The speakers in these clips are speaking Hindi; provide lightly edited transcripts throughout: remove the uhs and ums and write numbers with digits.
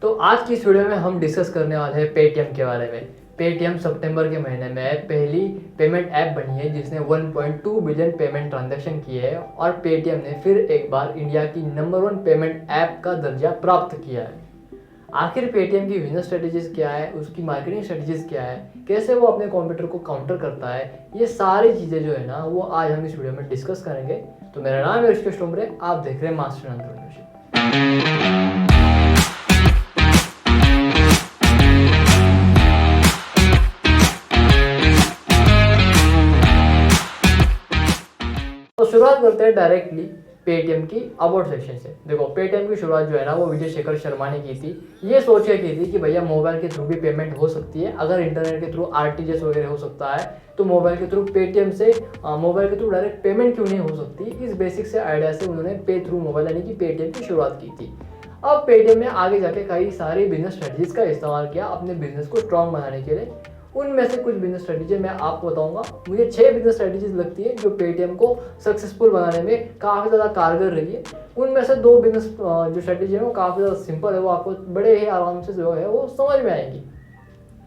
तो आज की इस वीडियो में हम डिस्कस करने वाले हैं पेटीएम के बारे में। पेटीएम सितंबर के महीने में पहली पेमेंट ऐप बनी है जिसने 1.2 बिलियन पेमेंट ट्रांजैक्शन किए हैं और पेटीएम ने फिर एक बार इंडिया की नंबर 1 पेमेंट ऐप का दर्जा प्राप्त किया है। आखिर पेटीएम की बिजनेस स्ट्रेटेजीज क्या है, उसकी मार्केटिंग स्ट्रेटेजीज क्या है, कैसे वो अपने कॉम्पिटिटर को काउंटर करता है, ये सारी चीज़ें जो है ना वो आज हम इस वीडियो में डिस्कस करेंगे। तो मेरा नाम है ऋषिकेश टोमरे, आप देख रहे हैं मास्टर एंटरप्रेन्योरशिप। तो शुरुआत करते हैं डायरेक्टली पेटीएम की अबाउट सेक्शन से। देखो, पेटीएम की शुरुआत जो है ना वो विजय शेखर शर्मा ने की थी। ये सोच के की थी कि भैया मोबाइल के थ्रू भी पेमेंट हो सकती है, अगर इंटरनेट के थ्रू आरटीजीएस वगैरह हो सकता है तो मोबाइल के थ्रू पेटीएम से मोबाइल के थ्रू डायरेक्ट पेमेंट क्यों नहीं हो सकती। इस बेसिक से आइडिया से उन्होंने पे थ्रू मोबाइल यानी कि पेटीएम की शुरुआत की थी। अब पेटीएम ने आगे जाके कई सारी बिजनेस स्ट्रेटजीज का इस्तेमाल किया अपने बिजनेस को स्ट्रॉन्ग बनाने के लिए। उनमें से कुछ बिजनेस स्ट्रेटजी मैं आपको बताऊंगा। मुझे 6 बिजनेस स्ट्रेटजीज लगती है जो पेटीएम को सक्सेसफुल बनाने में काफ़ी ज़्यादा कारगर रही है। उनमें से 2 बिजनेस जो स्ट्रेटजी है वो काफ़ी ज़्यादा सिंपल है, वो आपको बड़े ही आराम से जो है वो समझ में आएंगी,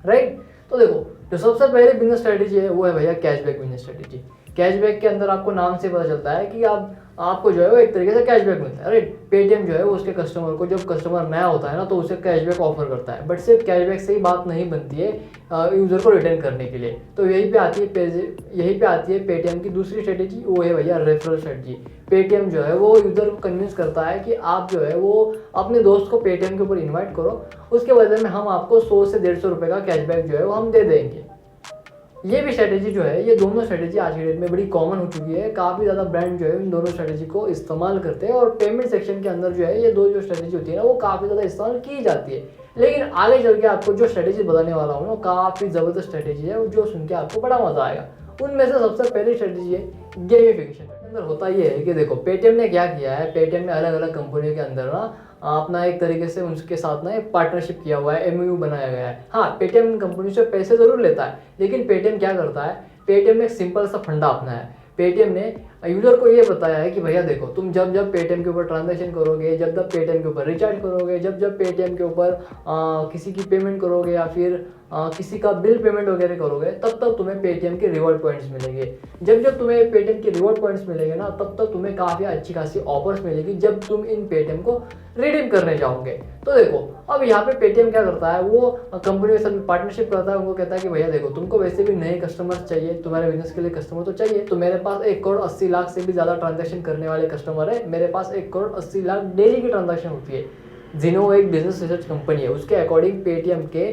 राइट। तो देखो, जो सबसे पहले बिजनेस स्ट्रेटजी है वो है भैया कैशबैक बिजनेस स्ट्रेटजी। कैशबैक के अंदर आपको नाम से पता चलता है कि आपको जो है वो एक तरीके से कैशबैक मिलता है, राइट। पेटीएम जो है वो उसके कस्टमर को, जब कस्टमर नया होता है ना तो उसे कैशबैक ऑफर करता है। बट सिर्फ कैशबैक से ही बात नहीं बनती है यूज़र को रिटर्न करने के लिए। तो यहीं पे आती है पेटीएम की दूसरी स्ट्रेटेजी, वो है भैया रेफरल स्ट्रेटजी। पेटीएम जो है वो यूज़र को कन्विंस करता है कि आप जो है वो अपने दोस्त को पेटीएम के ऊपर इन्वाइट करो, उसके बदले में हम आपको 100 से 150 रुपये का कैशबैक जो है वो हम दे देंगे। ये भी स्ट्रेटेजी जो है, ये दोनों स्ट्रेटेजी आज के डेट में बड़ी कॉमन हो चुकी है। काफ़ी ज़्यादा ब्रांड जो है इन दोनों स्ट्रेटेजी को इस्तेमाल करते हैं और पेमेंट सेक्शन के अंदर जो है ये दो जो स्ट्रेटेजी होती है ना वो काफ़ी ज़्यादा इस्तेमाल की जाती है। लेकिन आगे चल के आपको जो स्ट्रेटेजी बताने वाला हूँ ना काफ़ी ज़बरदस्त स्ट्रेटेजी है जो सुन के आपको बड़ा मज़ा आएगा। उनमें से सबसे पहली स्ट्रेटेजी है गेमिफिकेशन। अंदर होता ये है कि देखो, पेटीएम ने क्या किया है, पेटीएम ने अलग अलग कंपनियों के अंदर ना अपना एक तरीके से उनके साथ ना एक पार्टनरशिप किया हुआ है, एमओयू बनाया गया है। हाँ, पेटीएम कंपनी से पैसे जरूर लेता है, लेकिन पेटीएम क्या करता है, पेटीएम ने एक सिंपल सा फंडा अपनाया है। पेटीएम ने यूजर को ये बताया है कि भैया देखो, तुम जब जब पेटीएम के ऊपर ट्रांजैक्शन करोगे, जब जब पेटीएम के ऊपर रिचार्ज करोगे, जब जब पेटीएम के ऊपर किसी की पेमेंट करोगे या फिर किसी का बिल पेमेंट वगैरह करोगे, तब तब तुम्हें पेटीएम के रिवॉर्ड पॉइंट्स मिलेंगे। जब जब तुम्हें पेटीएम के रिवॉर्ड पॉइंट्स मिलेंगे ना, तब तब तुम्हें काफ़ी अच्छी खासी ऑफर्स मिलेगी जब तुम इन पेटीएम को रिडीम करने जाओगे। तो देखो, अब यहाँ पे पेटीएम क्या करता है, वो कंपनी के साथ पार्टनरशिप करता है। उनको कहता है कि भैया देखो, तुमको वैसे भी नए कस्टमर चाहिए, तुम्हारे बिजनेस के लिए कस्टमर तो चाहिए, तो मेरे पास 1 करोड़ 80 लाख से भी ज़्यादा ट्रांजैक्शन करने वाले कस्टमर है। मेरे पास 1 करोड़ 80 लाख डेली की ट्रांजैक्शन होती है। जिनो एक बिजनेस रिसर्च कंपनी है, उसके अकॉर्डिंग पेटीएम के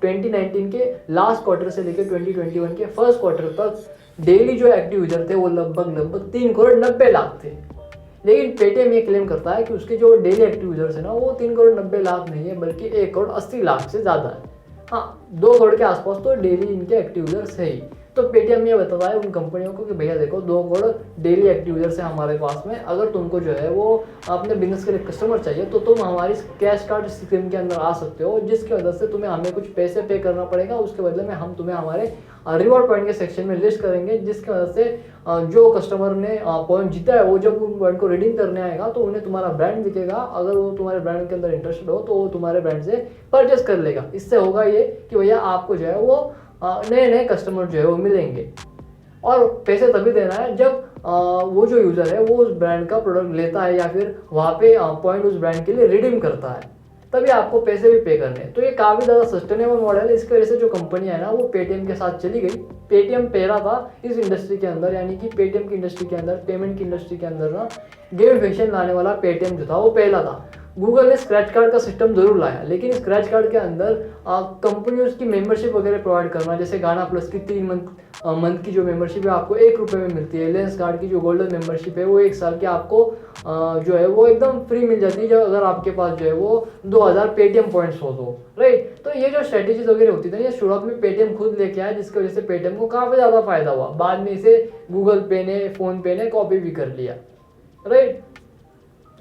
2019 के लास्ट क्वार्टर से लेकर 2021 के फर्स्ट क्वार्टर तक डेली जो एक्टिव यूजर थे वो लगभग 3 करोड़ 90 लाख थे। लेकिन पेटीएम ये क्लेम करता है कि उसके जो डेली एक्टिव यूजर्स है ना वो 3 करोड़ 90 लाख नहीं है, बल्कि 1 करोड़ 80 लाख से ज़्यादा है। हाँ, 2 करोड़ के आसपास तो डेली इनके एक्टिव यूजर्स है ही। तो पेटीएम ये बताता है उन कंपनियों को कि भैया देखो, 2 करोड़ डेली एक्टिव यूजर्स है हमारे पास में, अगर तुमको जो है वो अपने बिजनेस के लिए कस्टमर चाहिए तो तुम हमारी कैश कार्ड स्कीम के अंदर आ सकते हो, जिसकी वजह से तुम्हें हमें कुछ पैसे पे करना पड़ेगा, उसके बदले में हम तुम्हें हमारे रिवॉर्ड पॉइंट के सेक्शन में लिस्ट करेंगे, जिसकी वजह से जो कस्टमर ने पॉइंट जीता है वो जब उन पॉइंट को रिडीम करने आएगा तो उन्हें तुम्हारा ब्रांड दिखेगा। अगर वो तुम्हारे ब्रांड के अंदर इंटरेस्टेड हो तो वो तुम्हारे ब्रांड से परचेस कर लेगा। इससे होगा ये कि भैया आपको जो है वो नए नए कस्टमर जो है वो मिलेंगे। और पैसे तभी देना है जब वो जो यूज़र है वो उस ब्रांड का प्रोडक्ट लेता है या फिर वहाँ पे पॉइंट उस ब्रांड के लिए रिडीम करता है, तभी आपको पैसे भी पे करने हैं। तो ये काफ़ी ज़्यादा सस्टेनेबल मॉडल है। इसकी वजह से जो कंपनी है ना वो पेटीएम के साथ चली गई। पेटीएम पहला था इस इंडस्ट्री के अंदर, यानी कि पेटीएम की इंडस्ट्री के अंदर, पेमेंट की इंडस्ट्री के अंदर ना गेमिफिकेशन लाने वाला पेटीएम जो था वो पहला था। गूगल ने स्क्रैच कार्ड का सिस्टम जरूर लाया, लेकिन स्क्रैच कार्ड के अंदर कंपनी उसकी मेंबरशिप वगैरह प्रोवाइड करना, जैसे गाना प्लस की 3 मंथ की जो मेंबरशिप है आपको 1 रुपये में मिलती है। लेंस कार्ड की जो गोल्डन मेंबरशिप है वो 1 साल की आपको जो है वो एकदम फ्री मिल जाती है, जब अगर आपके पास जो है वो 2000 पेटीएम पॉइंट्स हो तो, राइट। तो ये जो स्ट्रेटेजीज वगैरह होती थी ये शुरुआत में पेटीएम खुद लेके आया, जिसकी वजह से पेटीएम को काफ़ी ज़्यादा फायदा हुआ। बाद में इसे गूगल पे ने, फोन पे ने कॉपी भी कर लिया, राइट।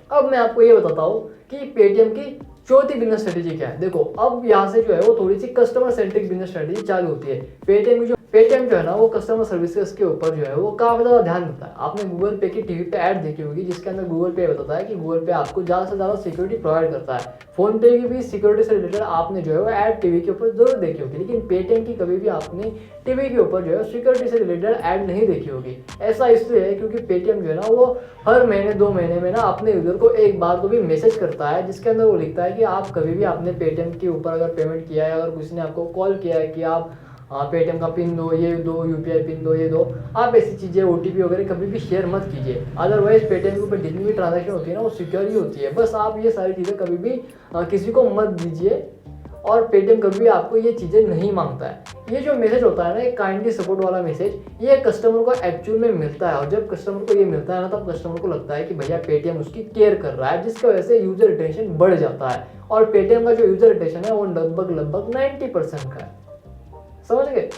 अब मैं आपको ये बताता हूँ कि पेटीएम की चौथी बिजनेस स्ट्रेटेजी क्या है। देखो, अब यहाँ से जो है वो थोड़ी C customer centric business strategy चालू होती है। पेटीएम की जो पेटीएम जो है ना वो कस्टमर सर्विसेज के ऊपर जो है वो काफ़ी ज़्यादा ध्यान देता है। आपने गूगल पे की टीवी पे ऐड देखी होगी जिसके अंदर गूगल पे बताता है कि गूगल पे आपको ज़्यादा से ज़्यादा सिक्योरिटी प्रोवाइड करता है। फोन पे की भी सिक्योरिटी से रिलेटेड आपने जो है वो ऐड टीवी के ऊपर जरूर देखी होगी, लेकिन पेटीएम की कभी भी आपने टीवी के ऊपर जो है सिक्योरिटी से रिलेटेड ऐड नहीं देखी होगी। ऐसा इसलिए है क्योंकि पेटीएम जो है ना वो हर महीने 2 महीने में ना अपने यूजर को एक बार को भी मैसेज करता है जिसके अंदर वो लिखता है कि आप कभी भी आपने पेटीएम के ऊपर अगर पेमेंट किया है, अगर किसी ने आपको कॉल किया है कि आप पेटीएम का पिन दो, ये दो, यूपीआई पिन दो, ये दो, आप ऐसी चीज़ें ओटीपी वगैरह कभी भी शेयर मत कीजिए। अदरवाइज पेटीएम के ऊपर जितनी भी ट्रांजैक्शन होती है ना वो सिक्योर ही होती है। बस आप ये सारी चीज़ें कभी भी किसी को मत दीजिए और पेटीएम कभी भी आपको ये चीज़ें नहीं मांगता है। ये जो मैसेज होता है ना, एक काइंडली सपोर्ट वाला मैसेज, ये कस्टमर को एक्चुअल में मिलता है और जब कस्टमर को ये मिलता है ना तब कस्टमर को लगता है कि भैया पेटीएम उसकी केयर कर रहा है, जिसकी वजह से यूजर रिटेंशन बढ़ जाता है। और पेटीएम का जो यूजर रिटेंशन है वो लगभग 90% का है। समझ गए?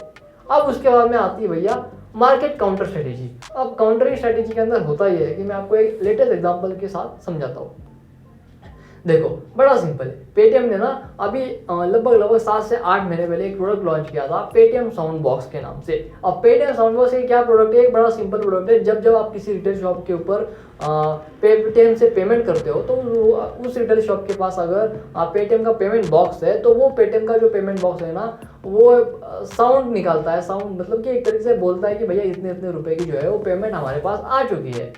अब उसके बाद में आती है भैया मार्केट काउंटर स्ट्रेटेजी। अब काउंटरिंग स्ट्रेटेजी के अंदर होता ये है कि मैं आपको एक लेटेस्ट एग्जांपल के साथ समझाता हूँ। देखो बड़ा सिंपल है, पेटीएम ने ना अभी लगभग 7 से 8 महीने पहले एक प्रोडक्ट लॉन्च किया था पेटीएम साउंड बॉक्स के नाम से। अब पेटीएम साउंड बॉक्स क्या प्रोडक्ट है? एक बड़ा सिंपल प्रोडक्ट है। जब आप किसी रिटेल शॉप के ऊपर पेटीएम से पेमेंट करते हो तो उस रिटेल शॉप के पास अगर पेटीएम का पेमेंट बॉक्स है तो वो पेटीएम का जो पेमेंट बॉक्स है ना वो साउंड निकालता है। साउंड मतलब कि एक तरीके से बोलता है कि भैया इतने इतने रुपए की जो है वो पेमेंट हमारे पास आ चुकी है।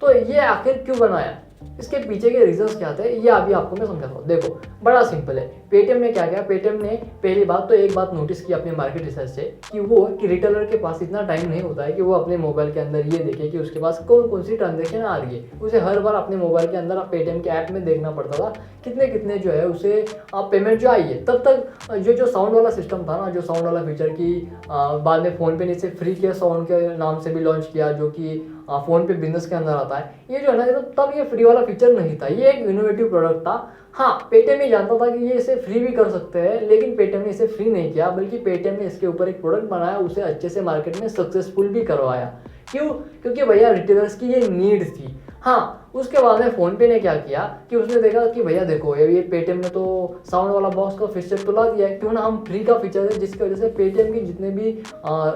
तो ये आखिर क्यों बनाया, इसके पीछे के रीजंस क्या थे, ये अभी आपको मैं समझाता हूँ। देखो बड़ा सिंपल है, पेटीएम ने क्या किया, पेटीएम ने पहली बात तो एक बात नोटिस की अपने मार्केट रिसर्च से कि रिटेलर के पास इतना टाइम नहीं होता है कि वो अपने मोबाइल के अंदर ये देखे कि उसके पास कौन कौन सी ट्रांजेक्शन आ रही है। उसे हर बार अपने मोबाइल के अंदर पेटीएम के ऐप में देखना पड़ता था कितने कितने जो है उसे पेमेंट जो आई है। तब तक जो साउंड वाला सिस्टम था ना, जो साउंड वाला फीचर की बाद में फ़ोन पे नीचे फ्री के साउंड के नाम से भी लॉन्च किया, जो कि फ़ोन पे बिजनेस के अंदर आता है। ये जो है ना तब ये फ्री वाला फीचर नहीं था, ये एक इनोवेटिव प्रोडक्ट था। हाँ, पेटीएम ही जानता था कि ये इसे फ्री भी कर सकते हैं, लेकिन पेटीएम ने इसे फ्री नहीं किया, बल्कि पेटीएम ने इसके ऊपर एक प्रोडक्ट बनाया, उसे अच्छे से मार्केट में सक्सेसफुल भी करवाया। क्यों? क्योंकि भैया रिटेलर्स की ये नीड थी। हाँ, उसके बाद में फ़ोन पे ने क्या किया कि उसने देखा कि भैया देखो ये पेटीएम ने तो साउंड वाला बॉक्स का फीचर तो ला दिया है, क्यों ना हम फ्री का फीचर है, जिसकी वजह से पेटीएम की जितने भी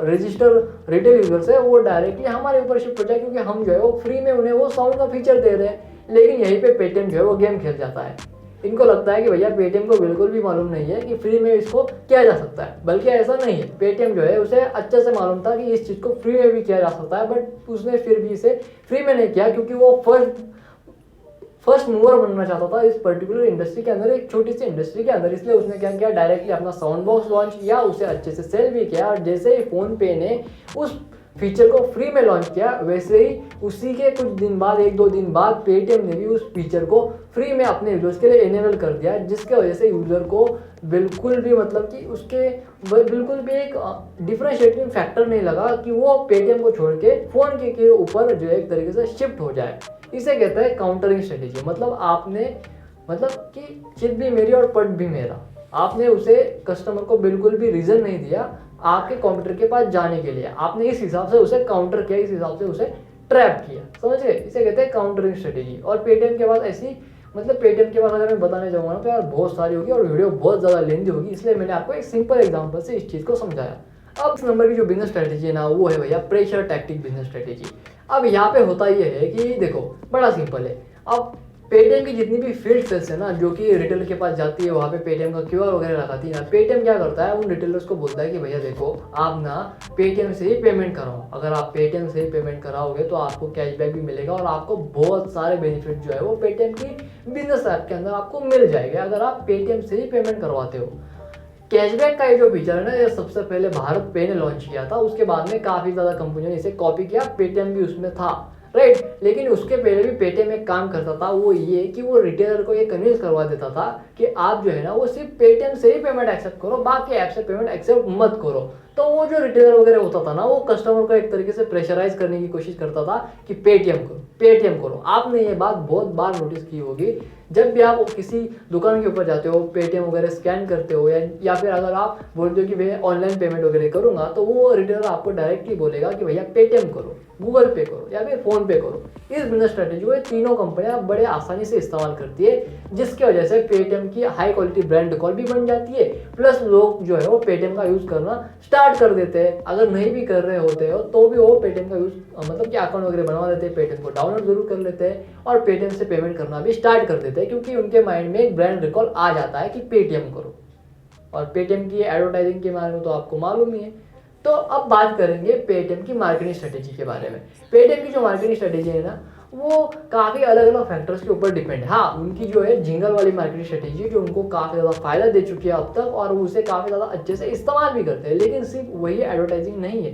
रजिस्टर रिटेल यूजर्स है वो डायरेक्टली हमारे ऊपर शिफ्ट हो जाए, क्योंकि हम जो है वो फ्री में उन्हें वो साउंड का फीचर दे रहे हैं। लेकिन यहीं पे पेटीएम जो है वो गेम खेल जाता है। इनको लगता है कि भैया पेटीएम को बिल्कुल भी मालूम नहीं है कि फ्री में इसको किया जा सकता है, बल्कि ऐसा नहीं है। पेटीएम जो है उसे अच्छे से मालूम था कि इस चीज़ को फ्री में भी किया जा सकता है, बट उसने फिर भी इसे फ्री में नहीं किया, क्योंकि वो फर्स्ट मूवर बनना चाहता था इस पर्टिकुलर इंडस्ट्री के अंदर, एक छोटी सी इंडस्ट्री के अंदर। इसलिए उसने क्या किया, डायरेक्टली अपना साउंड बॉक्स लॉन्च किया, उसे अच्छे से सेल भी किया। और जैसे ही फ़ोन पे ने उस फीचर को फ्री में लॉन्च किया, वैसे ही उसी के कुछ दिन बाद, 1-2 दिन बाद पेटीएम ने भी उस फीचर को फ्री में अपने यूजर्स के लिए इनेबल कर दिया, जिसके वजह से यूजर को बिल्कुल भी मतलब कि उसके बिल्कुल भी एक डिफरेंशिएटिंग फैक्टर नहीं लगा कि वो पेटीएम को छोड़ के फ़ोन के ऊपर जो एक तरीके से शिफ्ट हो जाए। इसे कहते हैं काउंटरिंग स्ट्रेटेजी। मतलब आपने मतलब कि चित भी मेरी और पट भी मेरा, आपने उसे कस्टमर को बिल्कुल भी रीज़न नहीं दिया आपके कंप्यूटर के पास जाने के लिए। आपने इस हिसाब से उसे काउंटर किया, इस हिसाब से उसे ट्रैप किया। समझ गए? इसे कहते हैं काउंटरिंग स्ट्रेटेजी। और पेटीएम के बाद ऐसी मतलब पेटीएम के बाद अगर मैं बताने जाऊँगा ना तो यार बहुत सारी होगी और वीडियो बहुत ज़्यादा लेंथी होगी, इसलिए मैंने आपको एक सिंपल एग्जाम्पल से इस चीज़ को समझाया। अब इस नंबर की जो बिजनेस स्ट्रेटेजी है ना वो है भैया प्रेशर टैक्टिक बिजनेस स्ट्रेटेजी। अब यहाँ पे होता ये है कि देखो बड़ा सिंपल है। अब पेटीएम की जितनी भी फील्ड सेल्स है ना, जो कि रिटेलर के पास जाती है, वहाँ पे पेटीएम का क्यूआर वगैरह लगाती है ना, पेटीएम क्या करता है उन रिटेलर्स को बोलता है कि भैया देखो आप ना पेटीएम से ही पेमेंट कराओ। अगर आप पेटीएम से ही पेमेंट कराओगे तो आपको कैशबैक भी मिलेगा और आपको बहुत सारे बेनिफिट जो है वो पेटीएम की बिजनेस ऐप के अंदर आपको मिल जाएगा अगर आप पेटीएम से ही पेमेंट करवाते हो। कैशबैक का ये जो फीचर है ना, ये सबसे पहले भारत पे ने लॉन्च किया था। उसके बाद में काफ़ी ज़्यादा कंपनियों ने इसे कॉपी किया, पेटीएम भी उसमें था, राइट। लेकिन उसके पहले भी पेटीएम एक काम करता था, वो ये कि वो रिटेलर को ये कन्विंस करवा देता था कि आप जो है ना वो सिर्फ पेटीएम से ही पेमेंट एक्सेप्ट करो, बाकी ऐप से पेमेंट एक्सेप्ट मत करो। तो वो जो रिटेलर वगैरह होता था ना, वो कस्टमर को एक तरीके से प्रेशराइज करने की कोशिश करता था कि पेटीएम करो, पेटीएम करो। आपने ये बात बहुत बार नोटिस की होगी, जब भी आप किसी दुकान के ऊपर जाते हो, पेटीएम वगैरह स्कैन करते हो, या फिर अगर आप बोलते हो कि भैया ऑनलाइन पेमेंट वगैरह करूंगा, तो वो रिटेलर आपको डायरेक्टली बोलेगा कि भैया पेटीएम करो, गूगल पे करो या फिर फोन पे करो। इस बिजनेस स्ट्रेटेजी को ये तीनों कंपनियां बड़े आसानी से इस्तेमाल करती है, जिसकी वजह से पेटीएम की हाई क्वालिटी ब्रांड रिकॉल भी बन जाती है, प्लस लोग जो है वो पेटीएम का यूज करना स्टार्ट स्टार्ट कर देते हैं। अगर नहीं भी कर रहे होते हो तो भी वो पेटीएम का यूज मतलब कि अकाउंट वगैरह बनवा लेते हैं, पेटीएम को डाउनलोड जरूर कर लेते हैं और पेटीएम से पेमेंट करना भी स्टार्ट कर देते हैं, क्योंकि उनके माइंड में एक ब्रांड रिकॉल आ जाता है कि पेटीएम करो। और पेटीएम की एडवर्टाइजिंग के बारे में तो आपको मालूम ही है। तो अब बात करेंगे पेटीएम की मार्केटिंग स्ट्रेटेजी के बारे में। पेटीएम की जो मार्केटिंग स्ट्रेटेजी है ना, वो काफ़ी अलग अलग फैक्टर्स के ऊपर डिपेंड है। हाँ, उनकी जो है जिंगल वाली मार्केटिंग स्ट्रेटेजी जो उनको काफ़ी ज़्यादा फायदा दे चुकी है अब तक, और उसे काफ़ी ज़्यादा अच्छे से इस्तेमाल भी करते हैं। लेकिन सिर्फ वही एडवर्टाइजिंग नहीं है,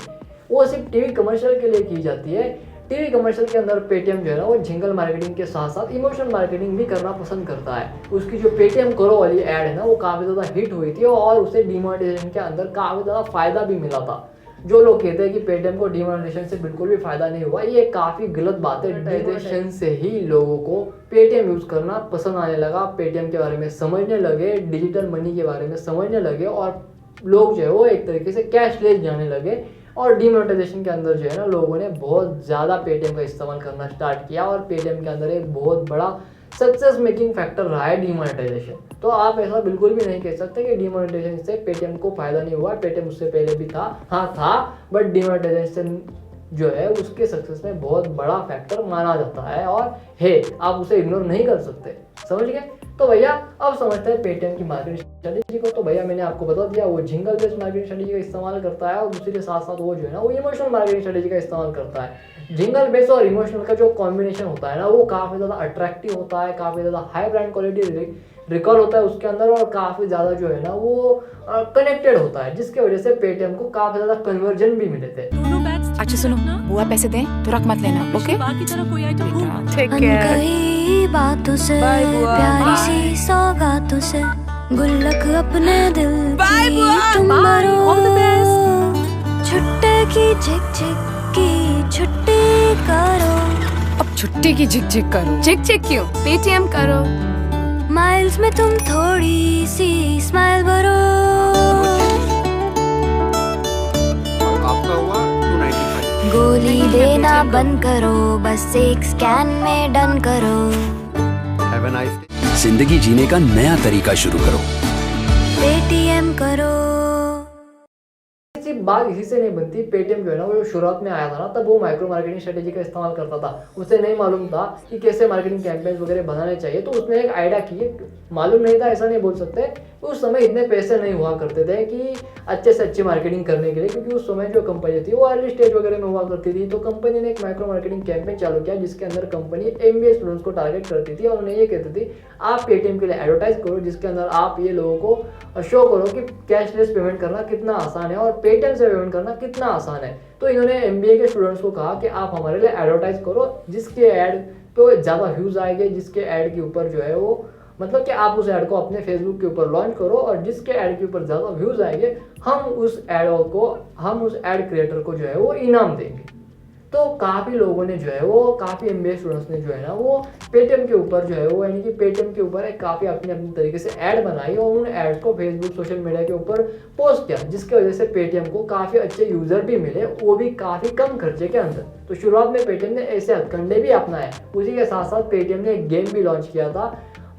वो सिर्फ टीवी कमर्शियल के लिए की जाती है। टीवी कमर्शियल के अंदर पेटीएम जो है ना, वो जिंगल मार्केटिंग के साथ साथ इमोशनल मार्केटिंग भी करना पसंद करता है। उसकी जो पेटीएम करो वाली एड है ना, वो काफ़ी ज़्यादा हिट हुई थी और उसे डीमोनेटाइजेशन के अंदर काफ़ी ज़्यादा फायदा भी मिला था। जो लोग कहते हैं कि पेटीएम को डीमोनेटाइजेशन से बिल्कुल भी फायदा नहीं हुआ, ये काफ़ी गलत बात है। डीमोनेटाइजेशन से ही लोगों को पेटीएम यूज़ करना पसंद आने लगा, पेटीएम के बारे में समझने लगे, डिजिटल मनी के बारे में समझने लगे, और लोग जो है वो एक तरीके से कैशलेस जाने लगे। और डीमोनेटाइजेशन के अंदर जो है ना, लोगों ने बहुत ज़्यादा पेटीएम का इस्तेमाल करना स्टार्ट किया, और पेटीएम के अंदर एक बहुत बड़ा सक्सेस मेकिंग फैक्टर रहा है डीमोनेटाइजेशन। तो आप ऐसा बिल्कुल भी नहीं कह सकते कि डीमोनेटाइजेशन से पेटीएम को फायदा नहीं हुआ। पेटीएम उससे पहले भी था, हाँ था, बट डीमोनेटाइजेशन जो है उसके सक्सेस में बहुत बड़ा फैक्टर माना जाता है और है, आप उसे इग्नोर नहीं कर सकते। समझ गए? तो भैया अब समझते हैं पेटीएम की मार्केटिंग स्ट्रेटेजी को। तो भैया मैंने आपको बता दिया, वो जिंगल बेस्ड मार्केटिंग स्ट्रेटेजी का इस्तेमाल करता है, और दूसरे के साथ साथ वो जो है ना, वो इमोशनल मार्केटिंग स्ट्रेटेजी का इस्तेमाल करता है। जिंगल बेस और इमोशनल का जो कॉम्बिनेशन होता है ना, वो काफ़ी ज़्यादा अट्रैक्टिव होता है, काफ़ी ज़्यादा हाई ब्रांड क्वालिटी रिकॉल होता है उसके अंदर, और काफ़ी ज़्यादा जो है ना वो कनेक्टेड होता है, जिसकी वजह से पेटीएम को काफ़ी ज़्यादा कन्वर्जन भी मिले थे। अच्छा सुनो, बुआ पैसे दे तो रख मत लेना, ओके? बाकी तरह कोई आइटम ठीक है। कई बातों से, प्यारी सी सौगातों से, गुल्लक अपने दिल की तुम भरो। छुट्टे की झिक झिक की छुट्टी करो। अब छुट्टी की झिक झिक करो। झिक झिक क्यों? पेटीएम करो। माइल्स में तुम थोड़ी सी स्माइल भरो। आपका हुआ 295। गोली देना बंद करो, बस एक स्कैन में डन करो। Have a nice day. जिंदगी जीने का नया तरीका शुरू करो। पेटीएम करो। सिर्फ बात इसी से नहीं बनती। पेटीएम जो है ना, वो शुरुआत में आया था ना, तब वो माइक्रो मार्केटिंग स्ट्रेटेजी का इस्तेमाल करता था। उसे नहीं मालूम था कि कैसे मार्केटिंग कैंपेन्स वगैरह बनाने चाहिए, तो उसने एक आइडिया की, मालूम नहीं था ऐसा नहीं बोल सकते। उस समय इतने पैसे नहीं हुआ करते थे कि अच्छे से अच्छी मार्केटिंग करने के लिए, क्योंकि उस समय जो कंपनी थी वो अर्ली स्टेज वगैरह में हुआ करती थी। तो कंपनी ने एक माइक्रो मार्केटिंग कैंपेन चालू किया, जिसके अंदर कंपनी एमबीए स्टूडेंट्स को टारगेट करती थी, और उन्हें ये कहती थी आप पेटीएम के लिए एडवर्टाइज करो, जिसके अंदर आप ये लोगों को शो करो कि कैशलेस पेमेंट करना कितना आसान है और पेटीएम से पेमेंट करना कितना आसान है। तो इन्होंने एमबीए के स्टूडेंट्स को कहा कि आप हमारे लिए एडवर्टाइज करो, जिसके ऐड पे ज़्यादा व्यूज़ आएंगे, जिसके ऐड के ऊपर जो है वो मतलब कि आप उस ऐड को अपने फेसबुक के ऊपर लॉन्च करो, और जिसके ऐड के ऊपर ज़्यादा व्यूज़ आएंगे हम उस ऐड क्रिएटर को जो है वो इनाम देंगे। तो काफ़ी लोगों ने जो है वो, काफ़ी एमबीए स्टूडेंट्स ने जो है ना वो पेटीएम के ऊपर जो है वो, यानी कि पेटीएम के ऊपर एक काफ़ी अपनी अपनी तरीके से ऐड बनाई, और उन ऐड्स को फेसबुक सोशल मीडिया के ऊपर पोस्ट किया, जिसकी वजह से पेटीएम को काफ़ी अच्छे यूज़र भी मिले, वो भी काफ़ी कम खर्चे के अंदर। तो शुरुआत में पेटीएम ने ऐसे हथकंडे भी अपनाए। उसी के साथ साथ पेटीएम ने एक गेम भी लॉन्च किया था,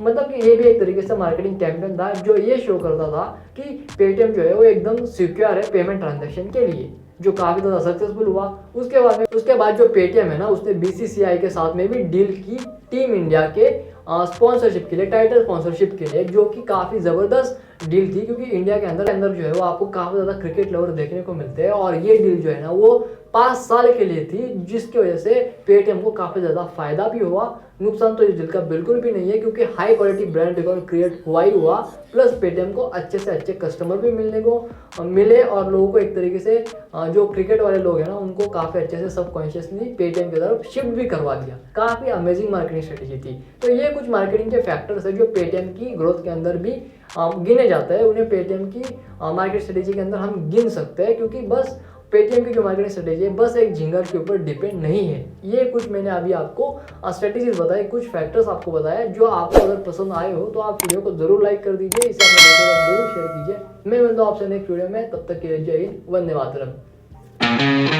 मतलब कि ये भी एक तरीके से मार्केटिंग कैंपेन था, जो ये शो करता था कि पेटीएम जो है वो एकदम सिक्योर है पेमेंट ट्रांजैक्शन के लिए, जो काफ़ी ज़्यादा सक्सेसफुल हुआ। उसके बाद जो पेटीएम है ना, उसने बीसीसीआई के साथ में भी डील की टीम इंडिया के स्पॉन्सरशिप के लिए, टाइटल स्पॉन्सरशिप के लिए, जो कि काफ़ी ज़बरदस्त डील थी, क्योंकि इंडिया के अंदर जो है वो आपको काफ़ी ज़्यादा क्रिकेट लवर देखने को मिलते हैं, और ये डील जो है ना वो 5 साल के लिए थी, जिसकी वजह से पेटीएम को काफ़ी ज़्यादा फायदा भी हुआ। नुकसान तो इस डील का बिल्कुल भी नहीं है, क्योंकि high quality brand record create हुआ ही हुआ, प्लस पेटीएम को अच्छे से अच्छे कस्टमर भी मिले, और लोगों को एक तरीके से जो क्रिकेट वाले लोग हैं ना, उनको काफ़ी अच्छे से सबकॉन्शियसली पेटीएम की तरफ शिफ्ट भी करवा दिया। काफ़ी अमेजिंग मार्केटिंग स्ट्रेटेजी थी। तो ये कुछ मार्केटिंग के फैक्टर्स है जो पेटीएम की ग्रोथ के अंदर भी गिने जाते हैं। उन्हें पेटीएम की मार्केट स्ट्रेटेजी के अंदर हम गिन सकते हैं, क्योंकि बस पेटीएम की जो मार्केटिंग स्ट्रेटेजी है बस एक जिंगल के ऊपर डिपेंड नहीं है। ये कुछ मैंने अभी आपको स्ट्रेटेजीज बताई, कुछ फैक्टर्स आपको बताया, जो आपको अगर पसंद आए हो तो आप वीडियो को जरूर लाइक कर दीजिए, इसे अपने दोस्तों को जरूर शेयर कीजिए। मैं मिलता हूं आपसे नेक्स्ट वीडियो में, तब तक के लिए जय हिंद, वंदे मातरम।